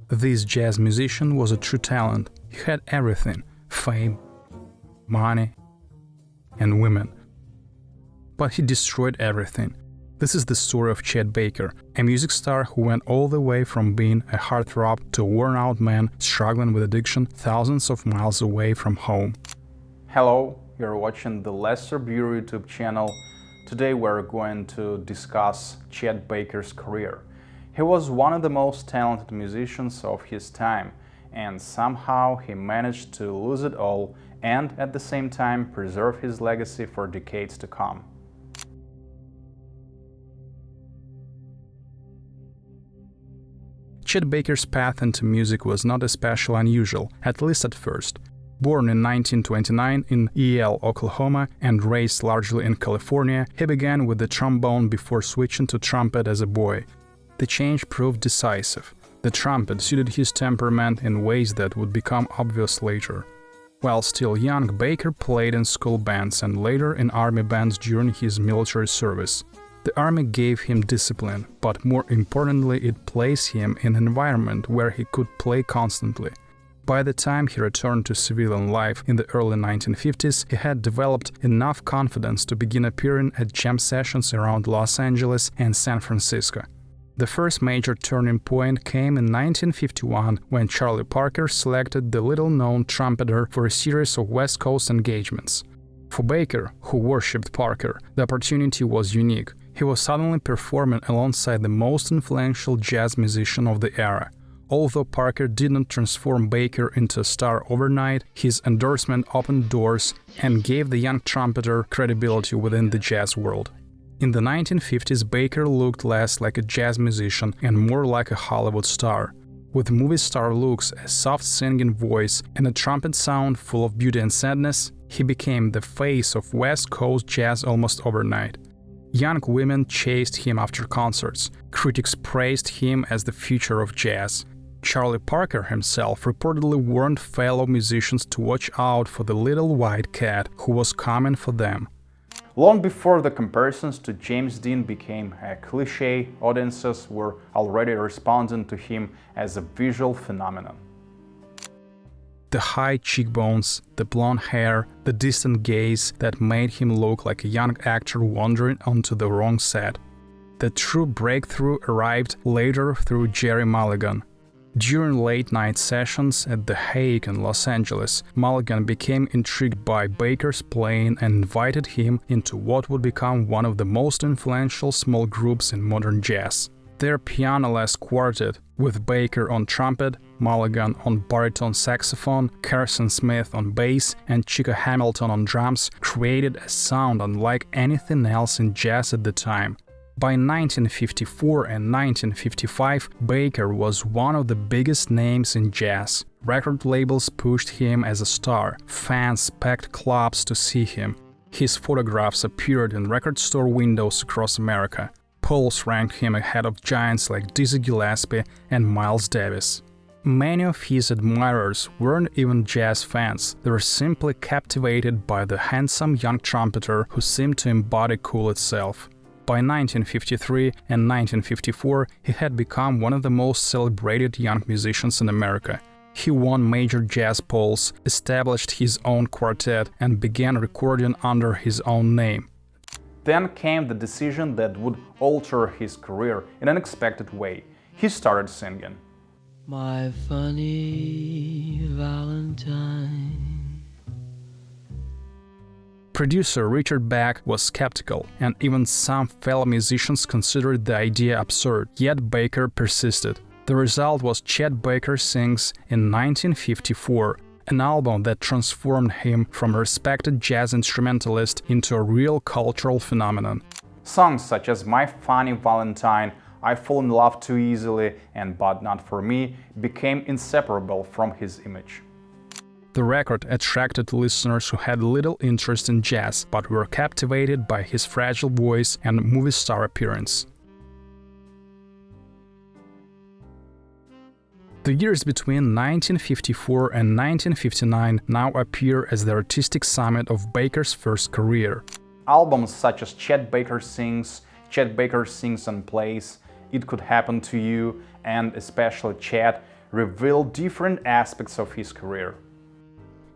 This jazz musician was a true talent. He had everything: fame, money, and women. But he destroyed everything. This is the story of Chet Baker, a music star who went all the way from being a heartthrob to a worn-out man struggling with addiction thousands of miles away from home. Hello, you're watching the Buro YouTube channel. Today we're going to discuss Chet Baker's career. He was one of the most talented musicians of his time, and somehow he managed to lose it all and at the same time preserve his legacy for decades to come. Chet Baker's path into music was not especially unusual, at least at first. Born in 1929 in Yale, Oklahoma, and raised largely in California, he began with the trombone before switching to trumpet as a boy. The change proved decisive. The trumpet suited his temperament in ways that would become obvious later. While still young, Baker played in school bands and later in army bands during his military service. The army gave him discipline, but more importantly, it placed him in an environment where he could play constantly. By the time he returned to civilian life in the early 1950s, he had developed enough confidence to begin appearing at jam sessions around Los Angeles and San Francisco. The first major turning point came in 1951 when Charlie Parker selected the little-known trumpeter for a series of West Coast engagements. For Baker, who worshipped Parker, the opportunity was unique. He was suddenly performing alongside the most influential jazz musician of the era. Although Parker didn't transform Baker into a star overnight, his endorsement opened doors and gave the young trumpeter credibility within the jazz world. In the 1950s, Baker looked less like a jazz musician and more like a Hollywood star. With movie star looks, a soft singing voice, and a trumpet sound full of beauty and sadness, he became the face of West Coast jazz almost overnight. Young women chased him after concerts. Critics praised him as the future of jazz. Charlie Parker himself reportedly warned fellow musicians to watch out for the little white cat who was coming for them. Long before the comparisons to James Dean became a cliché, audiences were already responding to him as a visual phenomenon. The high cheekbones, the blonde hair, the distant gaze that made him look like a young actor wandering onto the wrong set. The true breakthrough arrived later through Jerry Mulligan. During late-night sessions at The Hague in Los Angeles, Mulligan became intrigued by Baker's playing and invited him into what would become one of the most influential small groups in modern jazz. Their piano-less quartet, with Baker on trumpet, Mulligan on baritone saxophone, Carson Smith on bass, and Chico Hamilton on drums, created a sound unlike anything else in jazz at the time. By 1954 and 1955, Baker was one of the biggest names in jazz. Record labels pushed him as a star. Fans packed clubs to see him. His photographs appeared in record store windows across America. Polls ranked him ahead of giants like Dizzy Gillespie and Miles Davis. Many of his admirers weren't even jazz fans. They were simply captivated by the handsome young trumpeter who seemed to embody cool itself. By 1953 and 1954, he had become one of the most celebrated young musicians in America. He won major jazz polls, established his own quartet, and began recording under his own name. Then came the decision that would alter his career in an unexpected way. He started singing. My funny Valentine. Producer Richard Beck was skeptical, and even some fellow musicians considered the idea absurd, yet Baker persisted. The result was Chet Baker Sings in 1954, an album that transformed him from a respected jazz instrumentalist into a real cultural phenomenon. Songs such as My Funny Valentine, I Fall in Love Too Easily, and But Not For Me became inseparable from his image. The record attracted listeners who had little interest in jazz, but were captivated by his fragile voice and movie star appearance. The years between 1954 and 1959 now appear as the artistic summit of Baker's first career. Albums such as Chet Baker Sings and Plays, It Could Happen to You, and especially Chet reveal different aspects of his career.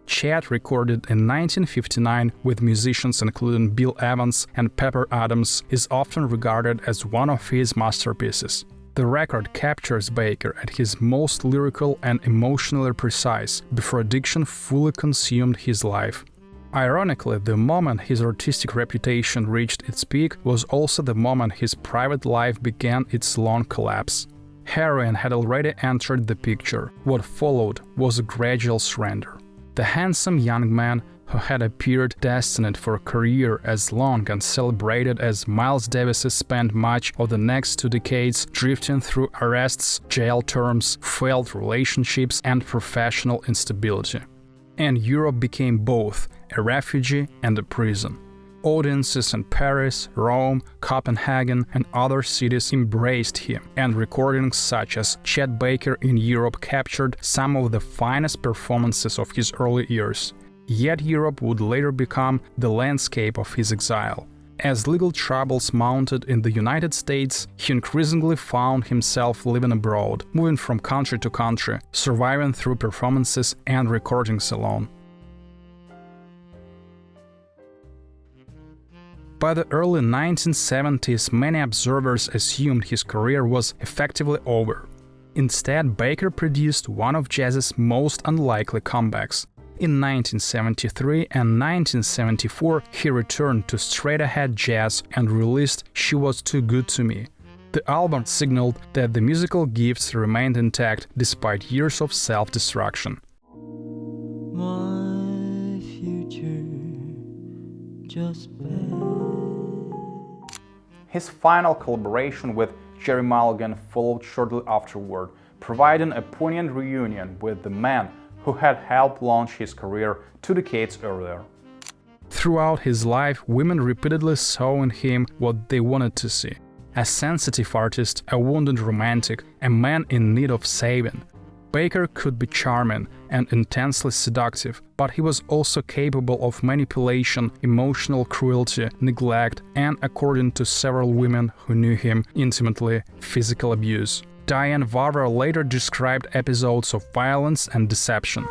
Chet recorded in 1959 with musicians including Bill Evans and Pepper Adams is often regarded as one of his masterpieces. The record captures Baker at his most lyrical and emotionally precise, before addiction fully consumed his life. Ironically, the moment his artistic reputation reached its peak was also the moment his private life began its long collapse. Heroin had already entered the picture. What followed was a gradual surrender. The handsome young man, who had appeared destined for a career as long and celebrated as Miles Davis, spent much of the next 2 decades drifting through arrests, jail terms, failed relationships, and professional instability. And Europe became both a refugee and a prison. Audiences in Paris, Rome, Copenhagen, and other cities embraced him, and recordings such as Chet Baker in Europe captured some of the finest performances of his early years. Yet Europe would later become the landscape of his exile. As legal troubles mounted in the United States, he increasingly found himself living abroad, moving from country to country, surviving through performances and recordings alone. By the early 1970s, many observers assumed his career was effectively over. Instead, Baker produced one of jazz's most unlikely comebacks. In 1973 and 1974, he returned to straight-ahead jazz and released She Was Too Good to Me. The album signaled that the musical gifts remained intact despite years of self-destruction. My future just His final collaboration with Jerry Mulligan followed shortly afterward, providing a poignant reunion with the man who had helped launch his career 2 decades earlier. Throughout his life, women repeatedly saw in him what they wanted to see: a sensitive artist, a wounded romantic, a man in need of saving. Baker could be charming and intensely seductive, but he was also capable of manipulation, emotional cruelty, neglect, and, according to several women who knew him intimately, physical abuse. Diane Varver later described episodes of violence and deception.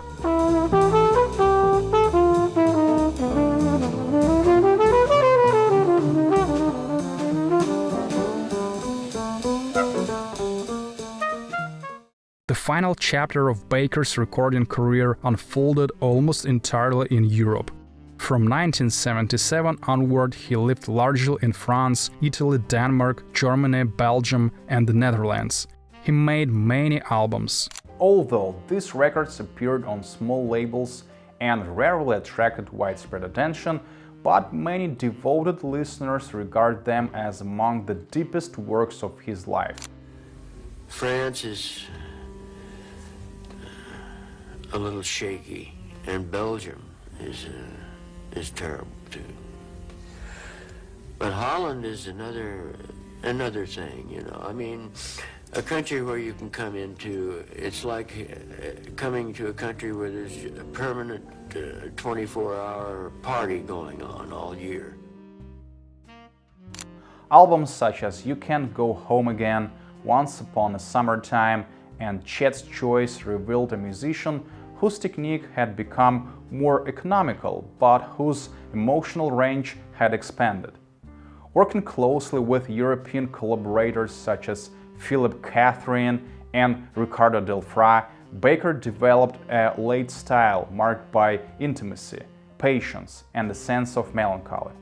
The final chapter of Baker's recording career unfolded almost entirely in Europe. From 1977 onward, he lived largely in France, Italy, Denmark, Germany, Belgium, and the Netherlands. He made many albums. Although these records appeared on small labels and rarely attracted widespread attention, but many devoted listeners regard them as among the deepest works of his life. France is a little shaky, and Belgium is terrible too. But Holland is another thing, you know. I mean, a country where you can come into, it's like coming to a country where there's a permanent 24-hour party going on all year. Albums such as You Can't Go Home Again, Once Upon a Summertime, and Chet's Choice revealed a musician whose technique had become more economical, but whose emotional range had expanded. Working closely with European collaborators such as Philip Catherine and Ricardo Delfra, Baker developed a late style marked by intimacy, patience, and a sense of melancholy.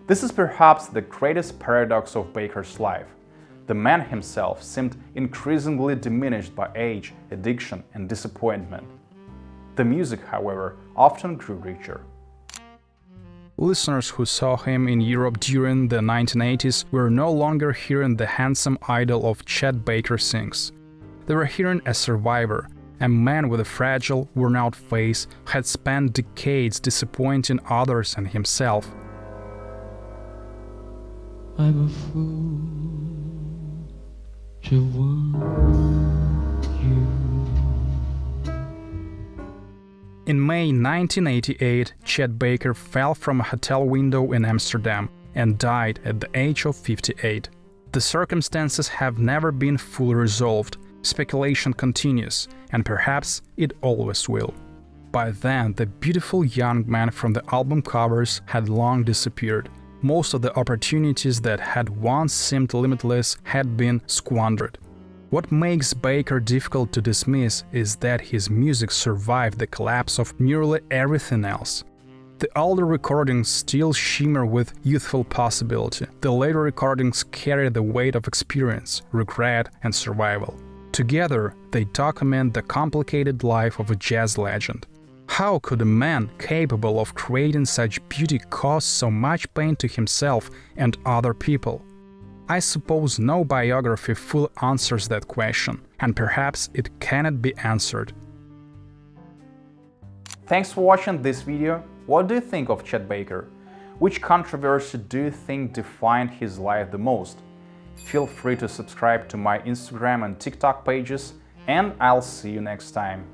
This is perhaps the greatest paradox of Baker's life. The man himself seemed increasingly diminished by age, addiction, and disappointment. The music, however, often grew richer. Listeners who saw him in Europe during the 1980s were no longer hearing the handsome idol of Chet Baker sings. They were hearing a survivor, a man with a fragile, worn-out face who had spent decades disappointing others and himself. I'm a fool to want you. In May 1988, Chet Baker fell from a hotel window in Amsterdam and died at the age of 58. The circumstances have never been fully resolved. Speculation continues, and perhaps it always will. By then, the beautiful young man from the album covers had long disappeared. Most of the opportunities that had once seemed limitless had been squandered. What makes Baker difficult to dismiss is that his music survived the collapse of nearly everything else. The older recordings still shimmer with youthful possibility. The later recordings carry the weight of experience, regret, and survival. Together, they document the complicated life of a jazz legend. How could a man capable of creating such beauty cause so much pain to himself and other people? I suppose no biography fully answers that question, and perhaps it cannot be answered. Thanks for watching this video. What do you think of Chet Baker? Which controversy do you think defined his life the most? Feel free to subscribe to my Instagram and TikTok pages, and I'll see you next time.